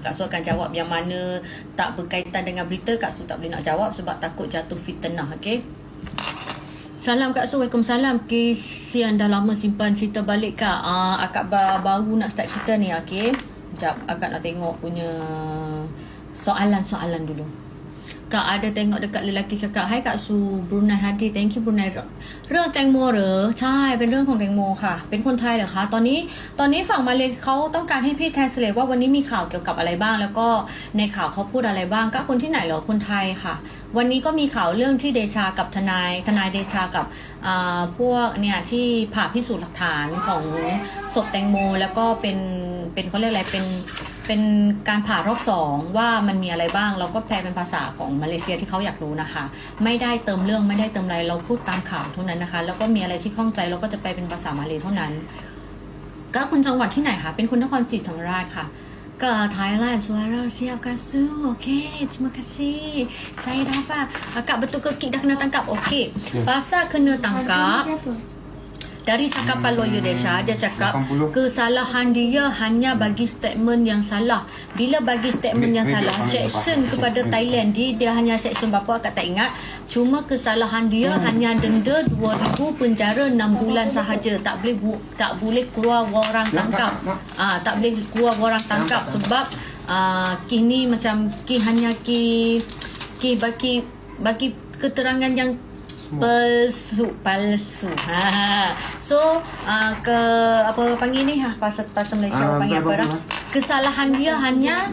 Kak Su akan jawab yang mana tak berkaitan dengan berita. Kak Su tak boleh nak jawab sebab takut jatuh fitnah. Okay. Salam Kak Su. Waalaikumsalam. Kesian dah lama simpan cerita balik Kak. Akak baru nak start cerita ni. Okay. Sekejap. Akak nak tengok punya soalan-soalan dulu. Kak ada tengok dekat lelaki cakap, Hai Kak Su, Brunei Hadi, thank you Brunei เรื่องแตงโมเหรอใช่เป็นเรื่องของแตงโมค่ะเป็นคนไทยเหรอคะตอนนี้ฝั่งมาเลเขาต้องการให้พี่แทนสเลว่าวันนี้มีข่าวเกี่ยวกับอะไรบ้างแล้วก็ในข่าวเขาพูดอะไรบ้างก็คนที่ไหนเหรอคนไทยค่ะวันนี้ก็มีข่าวเรื่องที่เดชากับทนายเดชากับพวกเนี่ยที่ผ่าพิสูจน์หลักฐานของศพแตงโมแล้วก็เป็นเขาเรียกอะไรเป็นการผ่ารอบ2ว่ามันมีอะไรบ้างเราก็แปลเป็นภาษาของมาเลเซียที่เขาอยากรู้นะคะไม่ได้เติมเรื่องไม่ได้เติมอะไรเราพูดตามข่าวเท่านั้นนะคะแล้วก็มีอะไรที่ข้องใจเราก็จะแปลเป็นภาษามาเลเท่านั้นก็คนจังหวัดที่ไหนคะเป็นคนนครศรีธรรมราชค่ะke Thailand suara siap Kak Su. Okey, terima kasih. Saya dapat. Akak betul ke Kik dah kena tangkap? Okey. Pasal kena tangkap dari cakapan lawyer Desha, dia cakap 80. kesalahan dia hanya bagi statement yang salah. Bila bagi statement yang salah, section kepada Thailand dia hanya section berapa akak tak ingat. Cuma kesalahan dia hanya denda 2,000 penjara 6 bulan sahaja. Tak boleh keluar orang tangkap. Tak boleh keluar orang tangkap sebab kini macam hanya bagi keterangan yang palsu. So ke apa panggil ni bahasa Malaysia panggil apa dah? Kesalahan dia hanya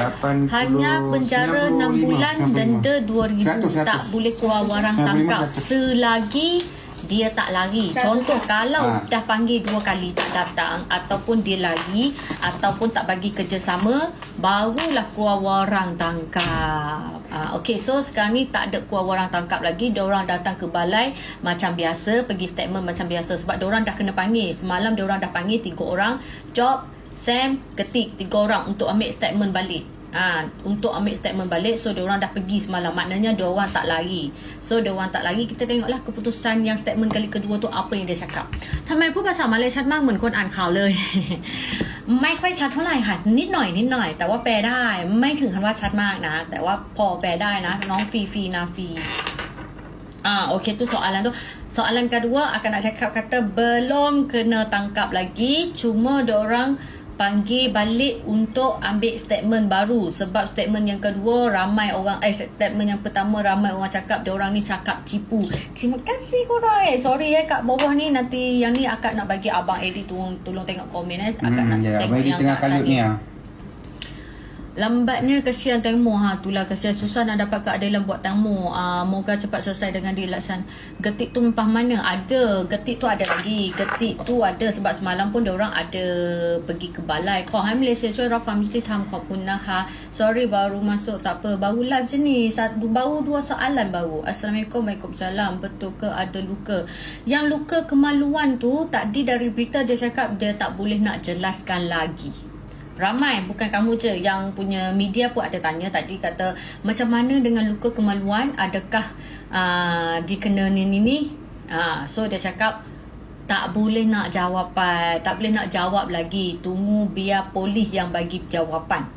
penjara 6 bulan, denda 2,000, tak boleh keluar orang tangkap selagi dia tak lari. Contoh kalau dah panggil 2 kali tak datang ataupun dia lari ataupun tak bagi kerjasama, barulah keluar orang tangkap. Okey, so sekarang ni tak ada keluar orang tangkap lagi. Diorang datang ke balai macam biasa, pergi statement macam biasa sebab diorang dah kena panggil. Semalam diorang dah panggil 3 orang, Job, Sam, Ketik, 3 orang untuk ambil statement balik. Untuk ambil statement balik. So diorang dah pergi semalam, maknanya diorang tak lari. So diorang tak lari, kita tengoklah keputusan yang statement kali kedua tu apa yang dia cakap. ทำไมพูดภาษามาเลยชัดมากเหมือนคนอ่านข่าวเลย ไม่ค่อยชัดเท่าไหร่ค่ะนิดหน่อยแต่ว่าแปลได้ไม่ถึงขั้นว่าชัดมากนะแต่ว่าพอแปลได้นะน้องฟีนาฟีokey tu soalan kedua akan nak cakap kata belum kena tangkap lagi, cuma diorang panggil balik untuk ambil statement baru sebab statement yang kedua ramai orang statement yang pertama ramai orang cakap diorang ni cakap tipu. Terima kasih korang. Sorry kat bawah ni nanti yang ni akak nak bagi abang Eddie tolong tengok komen akak nak tengok yang tengah kalut ni Lambatnya kesian Tengmo itulah kesian susah nak dapat keadilan buat Tengmo. Moga cepat selesai dengan dilaksan. Getik tu mempah mana? Ada. Getik tu ada lagi. Getik tu ada sebab semalam pun diorang ada pergi ke balai. Kau hai Malaysia cuy rapam mesti tham kau pun sorry baru masuk tak apa. Baru live sini. Baru 2 soalan baru. Assalamualaikum. Waalaikumsalam. Betul ke ada luka? Yang luka kemaluan tu tadi dari berita dia cakap dia tak boleh nak jelaskan lagi. Ramai, bukan kamu je, yang punya media pun ada tanya tadi kata macam mana dengan luka kemaluan, adakah dikena ni. So dia cakap tak boleh nak jawapan, tak boleh nak jawab lagi, tunggu biar polis yang bagi jawapan.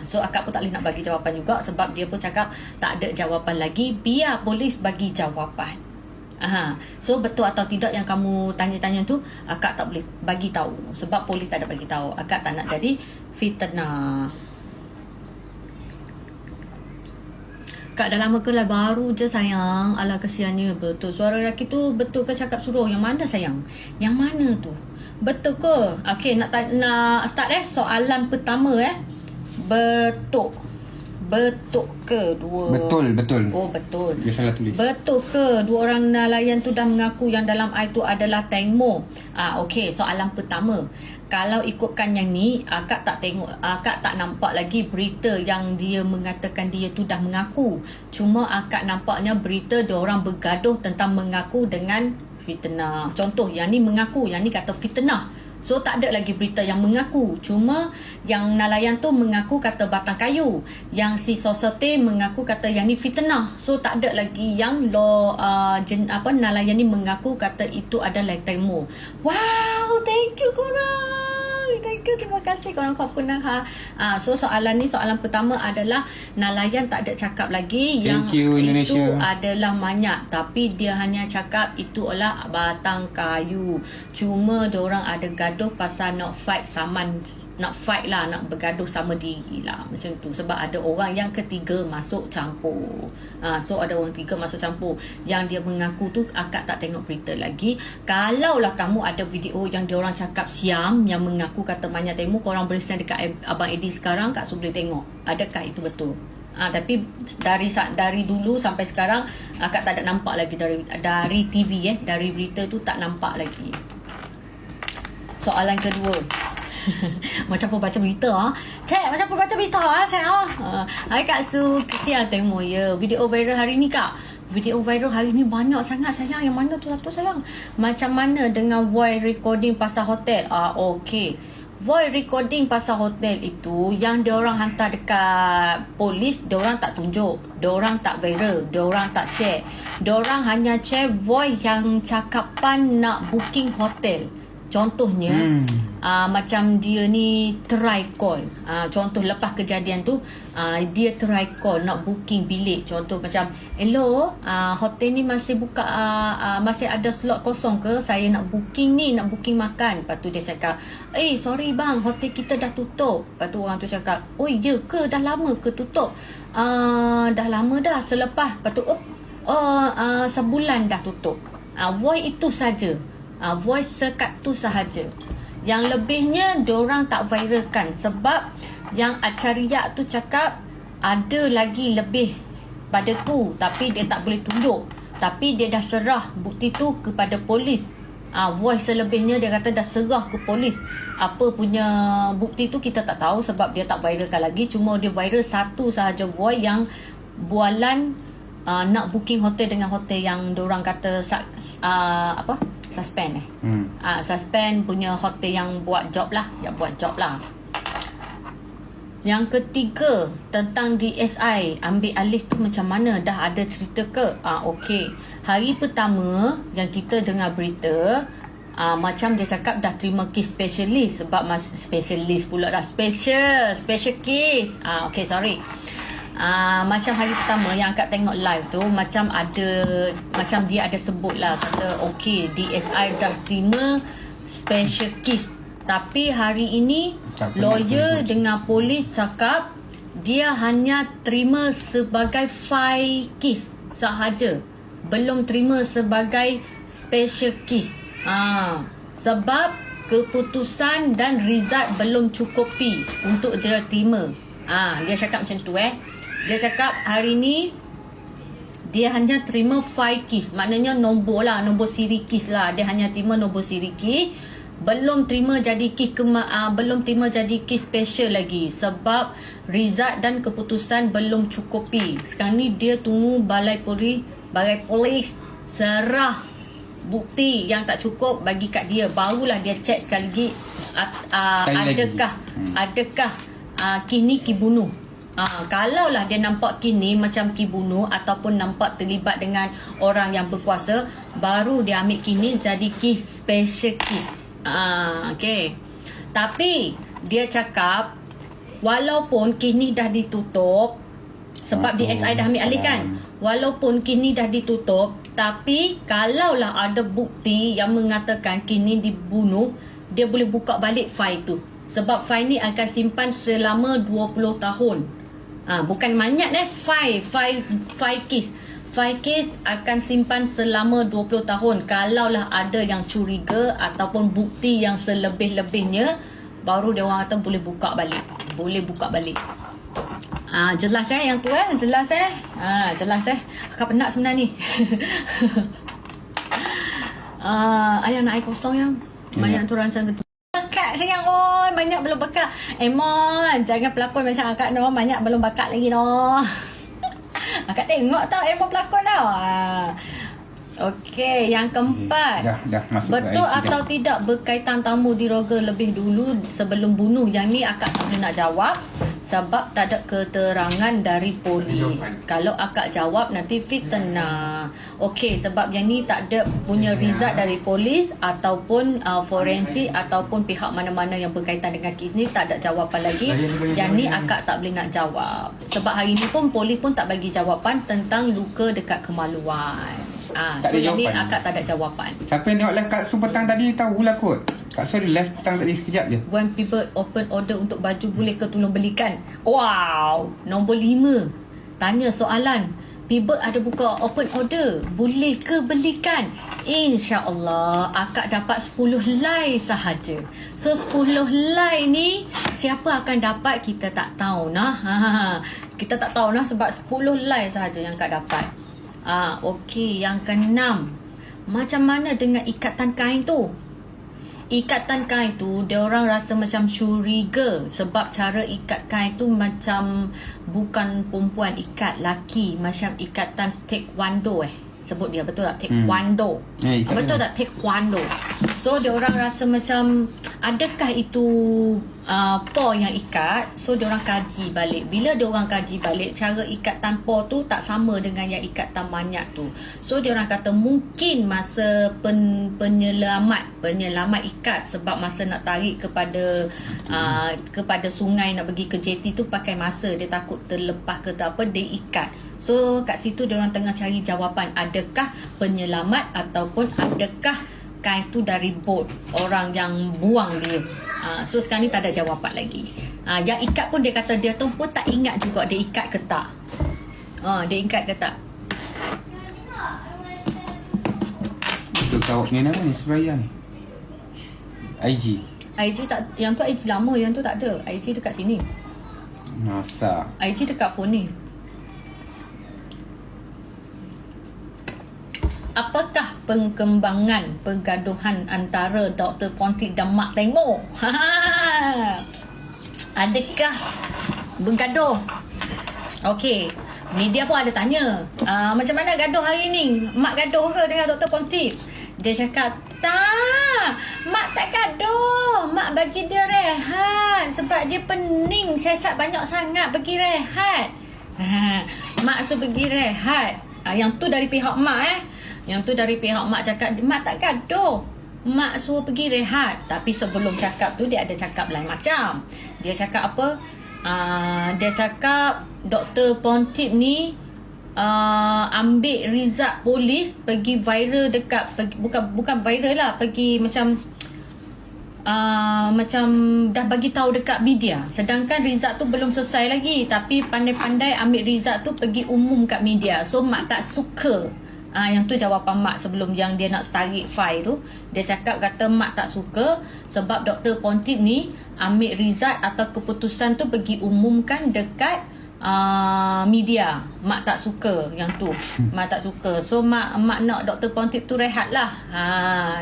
So akak pun tak boleh nak bagi jawapan juga sebab dia pun cakap tak ada jawapan lagi, biar polis bagi jawapan. So betul atau tidak yang kamu tanya-tanya tu akak tak boleh bagi tahu sebab polis tak ada bagi tahu. Akak tak nak jadi fitnah. Kak dah lama ke lah? Baru je sayang. Alah kesiannya. Betul suara lelaki tu betul ke cakap suruh? Yang mana sayang? Yang mana tu? Betul ke? Okay, nak start soalan pertama Betul ke dua? Betul. Oh betul. Dia salah tulis. Betul ke 2 orang nelayan tu dah mengaku yang dalam air tu adalah Tengmo? Okey, soalan pertama. Kalau ikutkan yang ni, akak tak nampak lagi berita yang dia mengatakan dia tu dah mengaku. Cuma akak nampaknya berita dia orang bergaduh tentang mengaku dengan fitnah. Contoh, yang ni mengaku, yang ni kata fitnah. So tak ada lagi berita yang mengaku. Cuma yang nelayan tu mengaku kata batang kayu. Yang si Sosote mengaku kata yang ni fitnah. So tak ada lagi yang nelayan ni mengaku kata itu adalah Tengmo. Wow, thank you korang. Terima kasih korang pernah so soalan ni, soalan pertama adalah nelayan tak ada cakap lagi. Thank you, Indonesia. Itu adalah manyak, tapi dia hanya cakap itu adalah batang kayu. Cuma diorang ada gaduh pasal nak fight lah, nak bergaduh sama diri lah, macam tu. Sebab ada orang yang ketiga masuk campur. So ada orang ketiga masuk campur. Yang dia mengaku tu akak tak tengok berita lagi. Kalaulah kamu ada video yang diorang cakap siam, yang mengaku kata manyak temu, korang boleh send dekat Abang Eddie sekarang, Kak Su boleh tengok adakah itu betul. Tapi dari dulu sampai sekarang akak tak ada nampak lagi dari TV dari berita tu tak nampak lagi. Soalan kedua. Macam pun baca berita Cik, macam pun baca berita Cik Hai Kak Su, kesian temu ya. Video viral hari ni Kak. Video viral hari ni banyak sangat sayang. Yang mana tu satu sayang? Macam mana dengan voice recording pasal hotel? Okey. Voice recording pasal hotel itu yang diorang hantar dekat polis, diorang tak tunjuk, diorang tak viral, diorang tak share. Diorang hanya share voice yang cakapan nak booking hotel. Contohnya macam dia ni try call. Contoh lepas kejadian tu dia try call nak booking bilik. Contoh macam, hello, hotel ni masih buka, masih ada slot kosong ke? Saya nak booking ni, nak booking makan. Lepas tu dia cakap, sorry bang, hotel kita dah tutup. Lepas tu orang tu cakap, oh ya ke, dah lama ke tutup? Dah lama dah, selepas. Lepas tu sebulan dah tutup. Voice itu saja. Voice sekat tu sahaja. Yang lebihnya diorang tak viralkan sebab yang Acaria tu cakap ada lagi lebih pada tu, tapi dia tak boleh tunjuk. Tapi dia dah serah bukti tu kepada polis. Voice selebihnya dia kata dah serah ke polis. Apa punya bukti tu kita tak tahu sebab dia tak viralkan lagi. Cuma dia viral satu sahaja voice yang bualan nak booking hotel dengan hotel yang diorang kata suspend suspend punya hotel yang buat job lah. Yang ketiga tentang DSI ambil alih tu macam mana, dah ada cerita ke? Okey, hari pertama yang kita dengar berita, macam dia cakap dah terima kes specialist. Sebab specialist pula dah, special case. Okey, sorry. Macam hari pertama yang akak tengok live tu, macam dia ada sebut lah, kata okey, DSI dah terima special case. Tapi hari ini lawyer dengan polis cakap dia hanya terima sebagai file case sahaja, belum terima sebagai special case. Sebab keputusan dan result belum cukupi untuk dia terima. Dia cakap macam tu Dia cakap hari ni dia hanya terima 5 kes. Maknanya nombor siri kes lah. Dia hanya terima nombor siri kes. Belum terima jadi kes special lagi. Sebab result dan keputusan belum cukupi. Sekarang ni dia tunggu balai polis serah bukti yang tak cukup bagi kat dia. Barulah dia check sekali lagi adakah kes ni kes bunuh. Kalaulah dia nampak kini macam ki bunuh ataupun nampak terlibat dengan orang yang berkuasa, baru dia ambil kini jadi kes special case. Okay. Tapi dia cakap walaupun kini dah ditutup, sebab DSI dah ambil alih kan, walaupun kini dah ditutup, tapi kalaulah ada bukti yang mengatakan kini dibunuh, dia boleh buka balik file tu. Sebab file ni akan simpan selama 20 tahun. Bukan manyak file case. File case akan simpan selama 20 tahun. Kalaulah ada yang curiga ataupun bukti yang selebih-lebihnya, baru dia orang kata boleh buka balik. Jelas yang tu jelas jelas Akak penat sebenarnya ni. Ayah nak air kosong yang banyak tu rasa betul. Bakat sayang, banyak belum bakat. Emon, jangan pelakon macam akak no, banyak belum bakat lagi no. Akak tengok tau Emon pelakon tau. Okey, yang keempat. Dah masuk betul atau tidak berkaitan tamu diroga lebih dulu sebelum bunuh? Yang ni akak tak boleh nak jawab sebab tak ada keterangan dari polis. Kalau akak jawab nanti fitnah. Okey, sebab yang ni tak ada punya result dari polis ataupun forensik ataupun pihak mana-mana yang berkaitan dengan kes ni, tak ada jawapan lagi. Yang ni akak tak boleh nak jawab. Sebab hari ni pun polis pun tak bagi jawapan tentang luka dekat kemaluan. So yang ni akak tak ada jawapan. Siapa yang tengok live Kak Su petang tadi tahulah kot. Kak Su ada live petang tadi sekejap je. When people open order untuk baju, boleh ke tolong belikan? Wow. Nombor 5. Tanya soalan. People ada buka open order, boleh ke belikan? InsyaAllah akak dapat 10 line sahaja. So 10 line ni siapa akan dapat kita tak tahu nah. Kita tak tahu nah sebab 10 line sahaja yang akak dapat. Okey, yang ke-6. Macam mana dengan ikatan kain tu? Ikatan kain tu, dia orang rasa macam curiga sebab cara ikat kain tu macam bukan perempuan ikat, laki, macam ikatan taekwondo sebut dia, betul tak? Taekwondo. Betul tak? Taekwondo. So dia orang rasa macam adakah itu po yang ikat? So dia orang kaji balik. Bila dia orang kaji balik, cara ikatan po tu tak sama dengan yang ikatan manyak tu. So dia orang kata mungkin masa penyelamat ikat, sebab masa nak tarik kepada sungai nak pergi ke jeti tu pakai masa, dia takut terlepas ke apa, dia ikat. So kat situ dia orang tengah cari jawapan, adakah penyelamat ataupun adakah kain tu dari bot orang yang buang dia. So sekarang ni tak ada jawapan lagi. Yang ikat pun dia kata dia tu pun tak ingat juga dia ikat ke tak. Dia ikat ke tak. Itu kau ni nama ni Suraya ni. IG tak, yang tu IG lama, yang tu tak ada. IG dekat sini. Masa IG dekat phone ni. Apakah perkembangan pergaduhan antara Dr. Pontik dan Mak Tengok? Adakah bergaduh? Okey, media pun ada tanya, macam mana gaduh hari ni? Mak gaduh ke dengan Dr. Pontik? Dia cakap, tak, Mak tak gaduh. Mak bagi dia rehat sebab dia pening, siasat banyak sangat, bagi rehat. Mak suruh pergi rehat. Yang tu dari pihak Mak Yang tu dari pihak Mak cakap, Mak tak gaduh, Mak suruh pergi rehat. Tapi sebelum cakap tu dia ada cakap lain macam. Dia cakap apa? Dia cakap Dr. Pontip ni ambil result polis, pergi viral dekat, bukan viral lah, pergi macam macam dah bagi tahu dekat media, sedangkan result tu belum selesai lagi, tapi pandai-pandai ambil result tu pergi umum kat media. So Mak tak suka. Yang tu jawapan Mak sebelum yang dia nak tarik file tu. Dia cakap, kata Mak tak suka sebab Dr. Pontip ni ambil result atau keputusan tu pergi umumkan dekat media. Mak tak suka yang tu. Mak tak suka. So Mak nak Dr. Pontip tu rehat lah.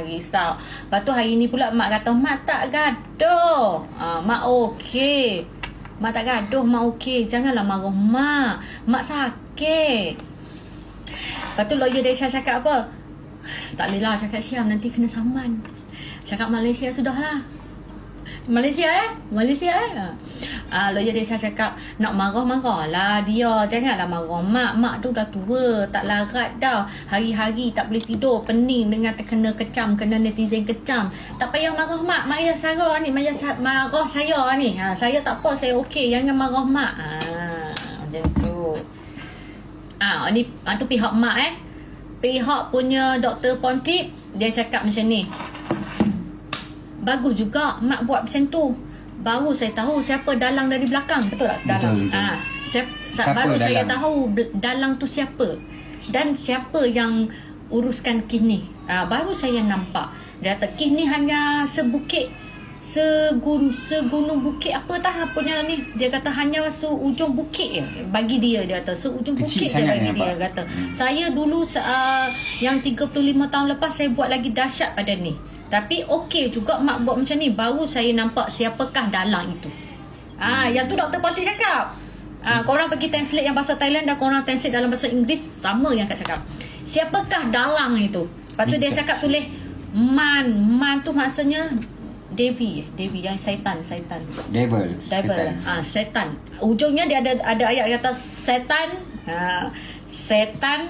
Risau. Lepas tu hari ni pula Mak kata, Mak tak gaduh. Mak okey. Mak tak gaduh, Mak okey. Janganlah marah Mak. Mak sakit. Lepas tu lawyer Desha cakap apa? Tak boleh lah cakap Syam, nanti kena saman. Cakap Malaysia sudahlah. Malaysia. Lawyer Desha cakap, nak marah lah dia. Janganlah marah Mak. Mak tu dah tua, tak larat dah. Hari-hari tak boleh tidur, pening dengan terkena kecam, kena netizen kecam. Tak payah marah Mak. Mak payah Sarah ni, marah saya ni. Saya tak apa, saya okey. Jangan marah Mak. Macam tu. Ni tu pihak Mak Pihak punya Dr. Pontip, dia cakap macam ni. Bagus juga Mak buat macam tu. Baru saya tahu siapa dalang dari belakang. Betul tak? Dalang. Baru dalang? Saya tahu dalang tu siapa. Dan siapa yang uruskan kes ni. Baru saya nampak. Dia kata kes ni hanya sebukit, segunung bukit apa punya ni. Dia kata hanya seujung bukit je bagi dia. Dia kata seujung bukit je bagi dia. Kata saya dulu yang 35 tahun lepas saya buat lagi dahsyat pada ni. Tapi okey juga Mak buat macam ni. Baru saya nampak siapakah dalang itu. Yang tu Dr. Pontip cakap. Korang pergi translate yang bahasa Thailand dan korang translate dalam bahasa Inggeris, sama yang Kak cakap. Siapakah dalang itu? Lepas tu dia cakap tulis Man tu maksudnya Devi yang setan. Devil. Setan. Ujungnya dia ada ayat kata setan. Setan.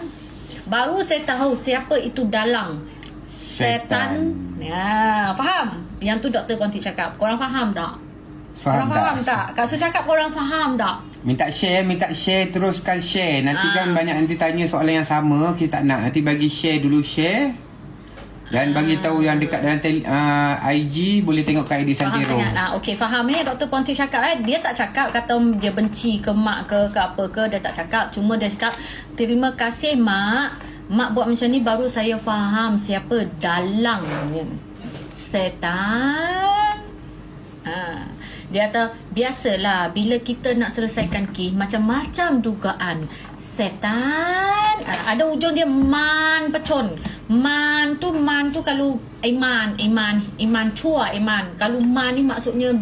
Baru saya tahu siapa itu dalang. Setan. Faham? Yang tu Dr. Ponti cakap. Korang faham tak? Faham tak? Kak Su cakap korang faham tak? Minta share, teruskan share. Nanti kan banyak nanti tanya soalan yang sama, kita tak nak. Nanti bagi share dulu, share. Dan bagi tahu yang dekat dalam IG, boleh tengok kat ID Santiro. Okey, faham Dr. Ponti cakap dia tak cakap kata dia benci ke mak ke apa ke, dia tak cakap. Cuma dia cakap, terima kasih mak. Mak buat macam ni baru saya faham siapa dalangnya. Setan. Dia kata, biasalah bila kita nak selesaikan kes, macam-macam dugaan. Setan. Ada ujung dia man pecun. Man tu kalau iman cua iman. Kalau man ni maksudnya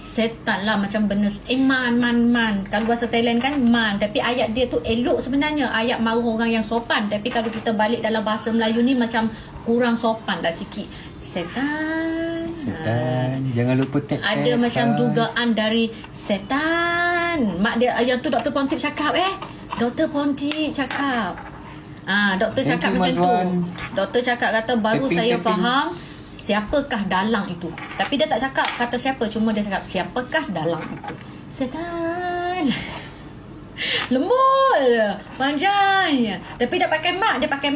setan lah, macam benda man. Kalau bahasa Thailand kan man, tapi ayat dia tu elok sebenarnya. Ayat maru orang yang sopan. Tapi kalau kita balik dalam bahasa Melayu ni macam kurang sopan dah sikit. Setan. Jangan lupa tag. Ada macam dugaan dari setan. Mak dia yang tu Dr. Ponti cakap Dr. Ponti cakap. Doktor cakap macam tu. Doktor cakap kata baru saya faham siapakah dalang itu. Tapi dia tak cakap kata siapa, cuma dia cakap siapakah dalang itu. Setan. Lembut, panjang. Tapi dia pakai mak, dia pakai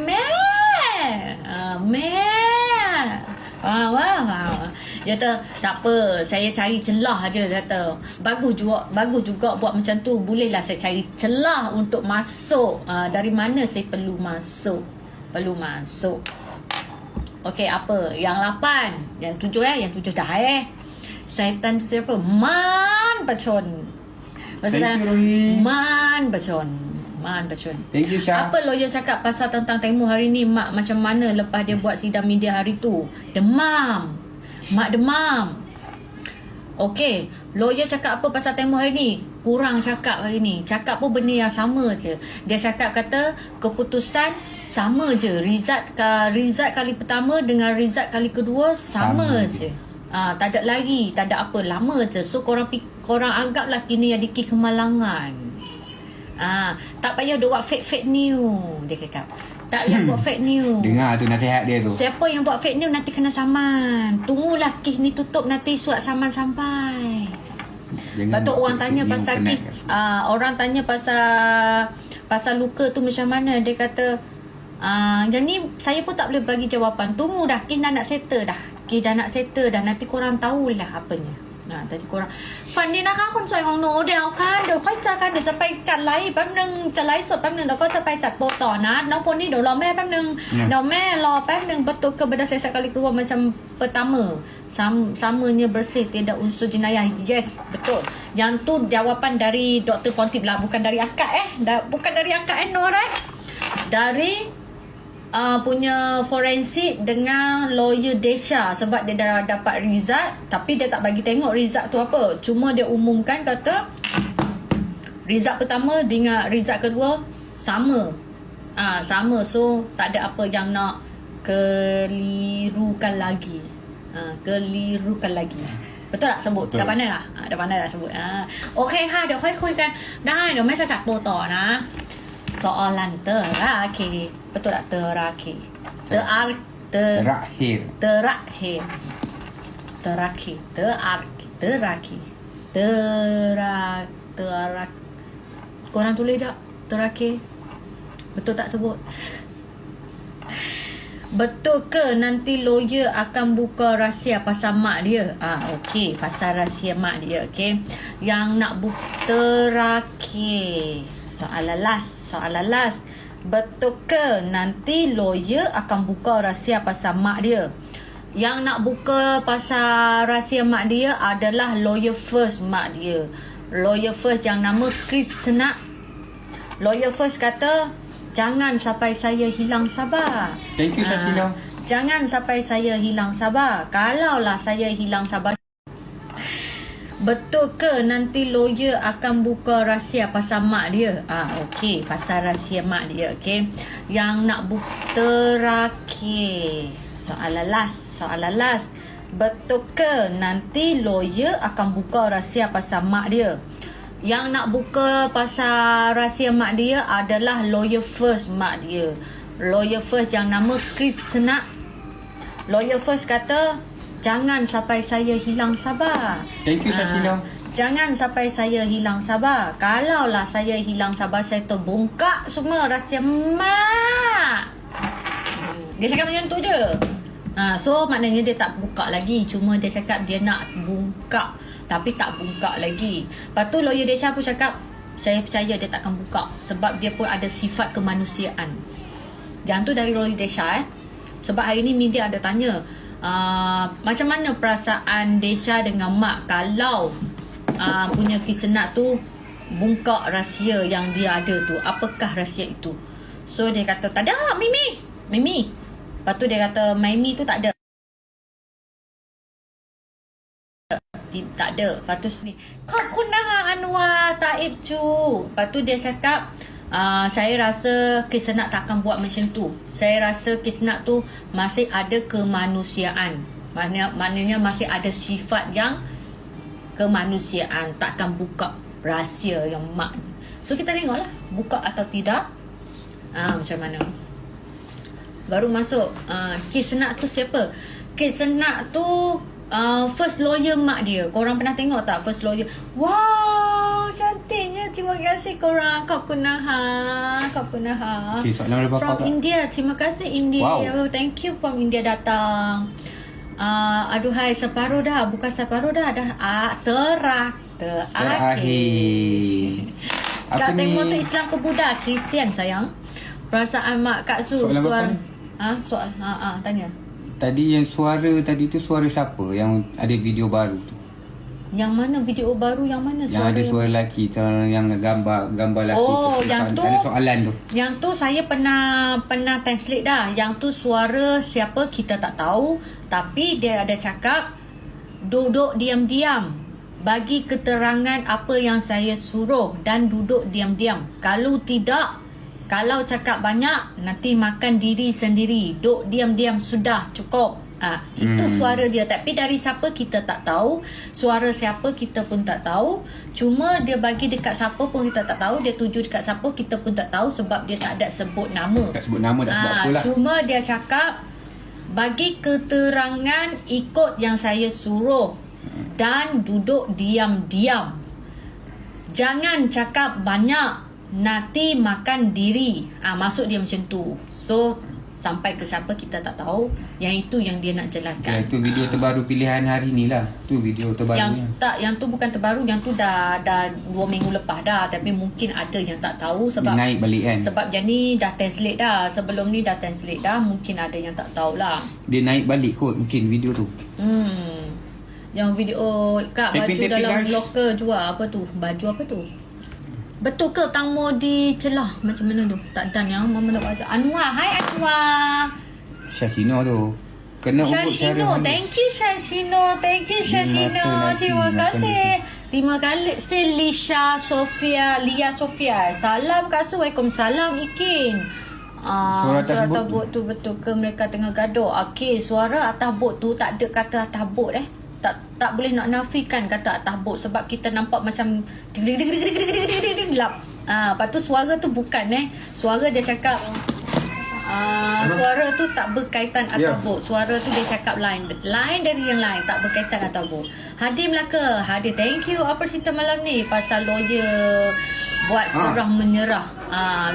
Wow. Dia kata tak apa, saya cari celah aja. Dia kata bagus juga buat macam tu. Bolehlah saya cari celah untuk masuk. Dari mana saya perlu masuk? Okey, apa? Yang 8, yang 7 yang 7 dah Syaitan tu siapa? Man Pacon. Thank you, Man Pacon. Thank you, Syah. Apa lawyer cakap pasal tentang Temu hari ni? Mak macam mana lepas dia buat sidang media hari tu? Demam. Mak demam. Okey, lawyer cakap apa pasal Temu hari ni? Kurang cakap hari ni. Cakap pun benda yang sama je. Dia cakap kata keputusan sama je. Rizat kali pertama dengan Rizat kali kedua sama je. Tak ada lagi, tak ada apa, lama je. So korang anggaplah kini ada kes kemalangan. Tak payah dia buat fake news. Dia cakap tak payah buat fake news. Dengar tu nasihat dia tu. Siapa yang buat fake news nanti kena saman. Tunggulah kes ni tutup, nanti surat saman sampai. Lepas tu orang tanya pasal kes, orang tanya pasal luka tu macam mana. Dia kata yang ni saya pun tak boleh bagi jawapan. Tunggu dah, kes dah nak settle dah. Nanti korang tahulah apanya. Tadi korangฝันดีนะคะคนสวยของหนูเดี๋ยวค่อยเจอกันเดี๋ยวจะไปจัดไลฟ์แป๊บนึงจะไลฟ์สดแป๊บนึงแล้วก็จะไปจัดโปรต่อนะน้องพลนี่เดี๋ยวรอแม่แป๊บนึงเดี๋ยวแม่รอแป๊บนึง betul ke benda saya sekali keluar macam pertama samanya bersih tiada unsur jenayah. Yes, betul. Yang tu jawapan dari Dr. Ponti lah, bukan dari akak bukan dari akak no right, dari punya forensik dengan lawyer Desha. Sebab dia dah dapat result, tapi dia tak bagi tengok result tu apa. Cuma dia umumkan kata result pertama dengan result kedua sama. So tak ada apa yang nak kelirukan lagi. Betul tak sebut? Betul. Dah pandai lah. Dah pandai dah sebut. Okey ค่ะ เดี๋ยวค่อยคุยกันได้เดี๋ยวแม่จะจัดโปรต่อนะ soalan terakhir. Betul tak? Terakhir. Korang tulis tak? Terakhir. Betul tak sebut? Betul ke nanti lawyer akan buka rahsia pasal mak dia? Okey, pasal rahsia mak dia. Okey. Yang nak buka terakhir. Soalan last. Betul ke nanti lawyer akan buka rahsia pasal mak dia? Yang nak buka pasal rahsia mak dia adalah lawyer first mak dia. Lawyer first yang nama Krishna. Lawyer first kata jangan sampai saya hilang sabar. Thank you, Shashina. Jangan sampai saya hilang sabar. Kalaulah saya hilang sabar. Betul ke nanti lawyer akan buka rahsia pasal mak dia? Okey, pasal rahsia mak dia. Okey. Yang nak buka terakhir. Soalan last. betul ke nanti lawyer akan buka rahsia pasal mak dia? Yang nak buka pasal rahsia mak dia adalah lawyer first mak dia. Lawyer first yang nama Chris Senak. Lawyer first kata, jangan sampai saya hilang sabar. Thank you, Syakina. Jangan sampai saya hilang sabar. Kalaulah saya hilang sabar, saya terbongkak semua rahsia mak. Dia cakap macam tu je. So maknanya dia tak buka lagi. Cuma dia cakap dia nak buka, tapi tak buka lagi. Lepas tu lawyer Desha pun cakap, saya percaya dia takkan buka, sebab dia pun ada sifat kemanusiaan. Yang tu dari lawyer Desha Sebab hari ni media ada tanya, macam mana perasaan Desha dengan mak kalau punya Kisenak tu buka rahsia yang dia ada tu. Apakah rahsia itu? So dia kata, tak ada Mimi. Lepas tu dia kata, Mimi tu tak ada. Tak ada. Lepas tu ni, kau kunah Anwar Taib cu. Lepas tu dia cakap, saya rasa Kisenak tak akan buat macam tu. Saya rasa Kisenak tu masih ada kemanusiaan. Maknanya masih ada sifat yang kemanusiaan. Takkan buka rahsia yang mak. So kita tengoklah buka atau tidak. Macam mana. Baru masuk Kisenak tu siapa? Kisenak tu first lawyer mak dia. Korang pernah tengok tak first lawyer? Wow, cantiknya. Terima kasih korang. Kau kunaha. Okay, soalan berapa From Kak? India. Terima kasih India. Wow. Thank you from India datang. Aduhai, separuh dah. Bukan separuh dah. Dah terakhir. Kak tengok tu Islam ke Buddha? Kristian sayang. Perasaan mak Kak Su. Soalan berapa? Tanya. Tadi yang suara tadi tu suara siapa yang ada video baru tu? Yang mana video baru? Yang mana Yang ada suara lelaki, yang gambar lelaki tu. Yang tu ada soalan tu. Yang tu saya pernah translate dah. Yang tu suara siapa kita tak tahu, tapi dia ada cakap duduk diam-diam, bagi keterangan apa yang saya suruh dan duduk diam-diam. Kalau cakap banyak, nanti makan diri sendiri. Duk diam-diam, sudah cukup. Itu suara dia. Tapi dari siapa kita tak tahu. Suara siapa kita pun tak tahu. Cuma dia bagi dekat siapa pun kita tak tahu. Dia tuju dekat siapa kita pun tak tahu. Sebab dia tak ada sebut nama. Tak sebut nama, tak sebut apalah. Cuma dia cakap, bagi keterangan ikut yang saya suruh dan duduk diam-diam. Jangan cakap banyak, nanti makan diri. Masuk dia macam tu. So sampai ke siapa kita tak tahu. Yang itu yang dia nak jelaskan. Itu video terbaru pilihan hari ni lah. Tu video terbarunya. Yang tu bukan terbaru. Yang tu dah 2 minggu lepas dah. Tapi mungkin ada yang tak tahu. Sebab dia naik balik kan. Sebab yang ni dah translate dah. Sebelum ni dah translate dah. Mungkin ada yang tak tahulah. Dia naik balik kot mungkin video tu. Yang video Kak baju Tapi dalam guys, locker jual apa tu? Baju apa tu? Betul ke Tangmo dicelah? Macam mana tu? Tak dan yang Mama nak baca. Anwar, hai Anwar. Syashino tu. Kena ubut Syashino, cara thank you Syashino. Terima kasih. Terima kasih Lia Sofia. Salam Kak Su. Waalaikumsalam Ikin. Suara atas bot tu betul ke mereka tengah gaduh? Okey, suara atas bot tu tak ada kata atas bot tak boleh nak nafikan kata atas bot sebab kita nampak macam gelap. Lepas tu suara tu bukan suara dia cakap suara tu tak berkaitan atas bot. Suara tu dia cakap lain dari yang lain, tak berkaitan atas bot. Hadir Melaka, hadir. Thank you. Apa cerita malam ni pasal lawyer buat serah menyerah.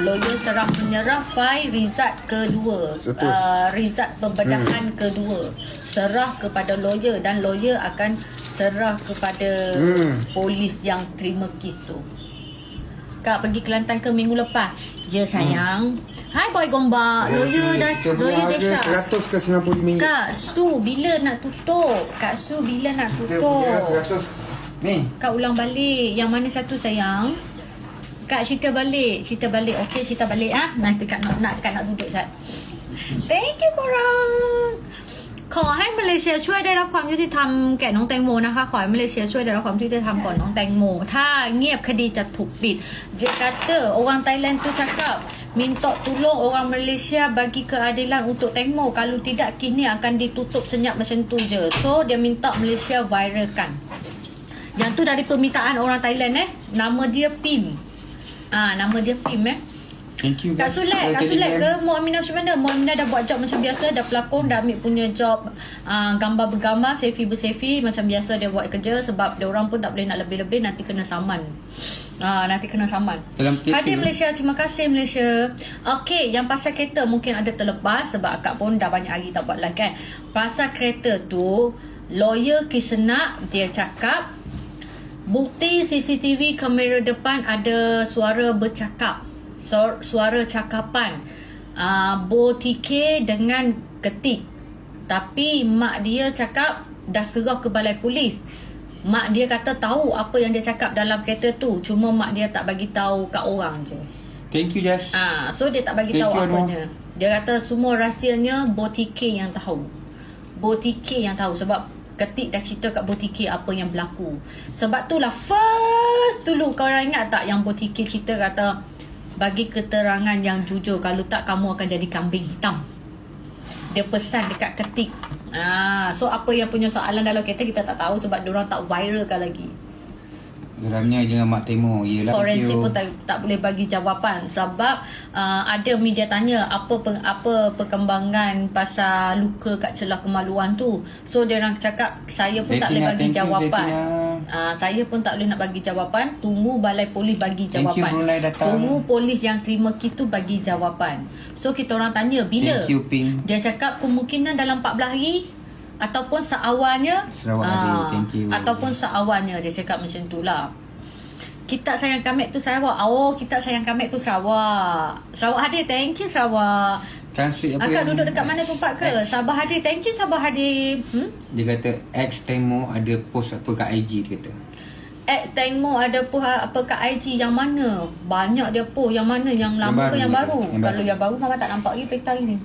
Lawyer serah menyerah file Rizat kedua. Rizat pembedahan kedua. Serah kepada lawyer dan lawyer akan serah kepada polis yang terima kes tu. Kak pergi Kelantan ke minggu lepas? Ya sayang. Hai boy gombak. Lawyer dah Syah. 100 ke 95 ringgit. Kak Su bila nak tutup? Ni. Kak ulang balik. Yang mana satu sayang? Kak cerita balik. Okey, cerita balik Nanti Kak nak duduk Sat. Thank you korang. ขอให้มาเลเซียช่วยได้รับความยุติธรรมแก่น้องแตงโมนะคะขอให้มาเลเซียช่วยได้รับความยุติธรรมก่อนน้องแตงโมถ้าเงียบคดีจะถูกปิด dia kata orang Thailand tu cakap minta tolong orang Malaysia bagi keadilan untuk Tengmo kalau tidak kini akan ditutup senyap macam tu je so dia minta Malaysia viralkan yang tu dari permintaan orang Thailand nama dia Pim nama dia Pim Thank you Kak Sulek ke Mu'aminah macam mana? Mu'aminah dah buat job macam biasa, dah pelakon, dah ambil punya job gambar bergambar, selfie berselfie macam biasa dia buat kerja sebab dia orang pun tak boleh nak lebih-lebih nanti kena saman. Nanti kena saman. Hadir Malaysia, terima kasih Malaysia. Okey, yang pasal kereta mungkin ada terlepas sebab akak pun dah banyak hari tak buat live kan. Pasal kereta tu, lawyer Kisenak dia cakap bukti CCTV kamera depan ada suara bercakap. Suara cakapan Botike dengan ketik. Tapi mak dia cakap dah serah ke balai polis. Mak dia kata tahu apa yang dia cakap dalam kereta tu, cuma mak dia tak bagi tahu kat orang je. Thank you Jas. So dia tak bagi tahu apanya. Dia kata semua rahsianya Botike yang tahu. Botike yang tahu sebab ketik dah cerita kat Botike apa yang berlaku. Sebab tu lah first dulu korang ingat tak yang Botike cerita kata bagi keterangan yang jujur, kalau tak kamu akan jadi kambing hitam. Dia pesan dekat ketik. So apa yang punya soalan dalam kereta kita tak tahu sebab diorang tak viralkan lagi. Geramnya dengan Mak Temo. Yelah, forensik pun tak boleh bagi jawapan sebab ada media tanya apa perkembangan pasal luka kat celah kemaluan tu. So dia orang cakap saya pun tak boleh bagi jawapan. Saya pun tak boleh nak bagi jawapan. Tunggu balai polis bagi jawapan. Tunggu polis yang terima kita bagi jawapan. So kita orang tanya bila? Dia cakap kemungkinan dalam 14 hari ataupun seawalnya ataupun seawalnya dia cakap macam tu lah. Kita sayang Kamek tu Sarawak. Kita sayang Kamek tu Sarawak. Sarawak hadir. Thank you Sarawak. Translate apa akak duduk dekat mana tempat ke? Sabah hadir. Thank you Sabah hadir. Dia kata ex Tengmo ada post apa kat IG dia kata. Tengmo ada post apa kat IG yang mana? Banyak dia post. Yang mana? Yang lama ke yang baru? Kalau yang baru Mama tak nampak lagi peta hari ni.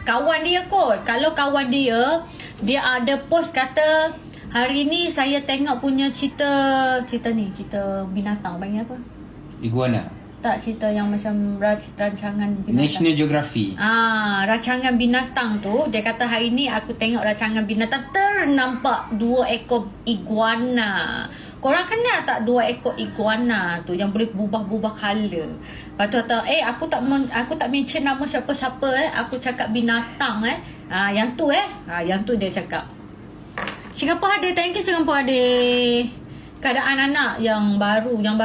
Kawan dia kot. Kalau kawan dia ada post kata hari ni saya tengok punya cerita binatang panggil apa? Iguana. Tak, cerita yang macam rancangan binatang. National Geography. Rancangan binatang tu dia kata hari ni aku tengok rancangan binatang ternampak 2 ekor iguana. Korang kenal tak 2 ekor iguana tu yang boleh berubah-ubah colour? Lepas tu kata aku tak mention nama siapa-siapa Aku cakap binatang yang tu yang tu dia cakap. Singapura ada. Thank you Singapura ada. Keadaan anak yang baru yang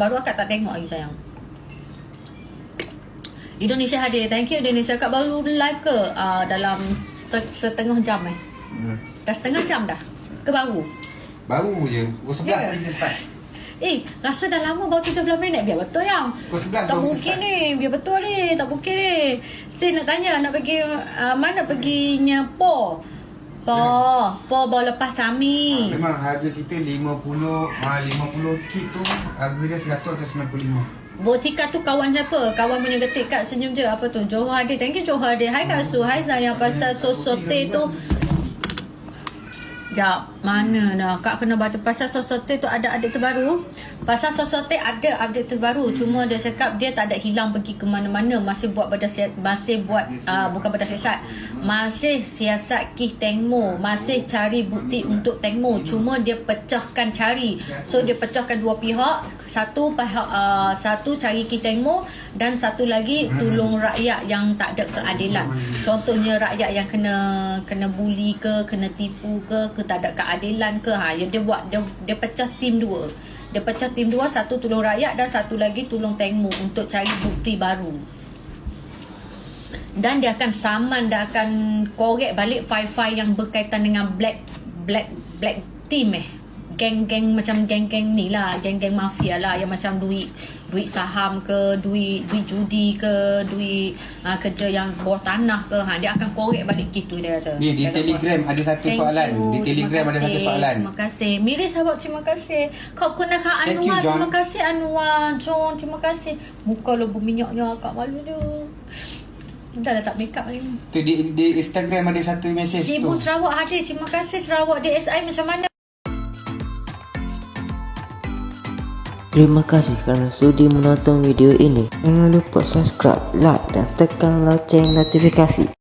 baru akak tak tengok lagi sayang. Indonesia hadir. Thank you Indonesia. Akak baru live ke dalam setengah jam dah setengah jam dah ke baru je pukul 11 tadi dia start. Rasa dah lama baru 17 minit. Biar betul yang tak mungkin ni. Biar betul ni. Tak mungkin ni. Saya nak tanya nak pergi mana perginya Po baru lepas Sami. Memang harga kita 50 kit tu harga dia 100 atau 95. Botika tu kawan siapa? Kawan punya getik kat senyum je. Apa tu? Johor hadir. Thank you Johor hadir. Hai Kak Su. Hai Zah. Yang pasal sosote tu Sekejap, mana dah? Kak kena baca pasal sosote tu ada update terbaru. Pasal sosote ada update terbaru. Cuma dia cakap dia tak ada hilang pergi ke mana-mana. Masih buat bukan bedah siasat. Masih siasat Kih Tengmo. Masih cari bukti untuk Tengmo. Cuma dia pecahkan cari. So dia pecahkan dua pihak. Satu cari Kih Tengmo dan satu lagi tolong rakyat yang tak ada keadilan. Contohnya rakyat yang kena bully ke, kena tipu ke tak ada keadilan ke. Dia pecah tim dua. Dia pecah tim dua, satu tolong rakyat dan satu lagi tolong Tengmo untuk cari bukti baru. Dan dia akan saman, dia akan korek balik file-file yang berkaitan dengan black team geng-geng macam geng-geng ni lah, geng-geng mafia lah yang macam duit saham ke, duit judi ke, duit kerja yang bawah tanah ke. Dia akan korek balik gitu dia kata. Ni di Telegram ada satu soalan. Di Telegram ada satu soalan. Terima kasih. Miri sahabat, terima kasih. Kau kenakan Anwar, terima kasih Anwar. John, terima kasih. Muka lo berminyaknya, akak malu dia. Dah tak make up lagi. Tu di Instagram ada satu mesej tu. Ibu Sarawak ada. Terima kasih Sarawak DSI macam mana? Terima kasih kerana sudi menonton video ini. Jangan lupa subscribe, like dan tekan loceng notifikasi.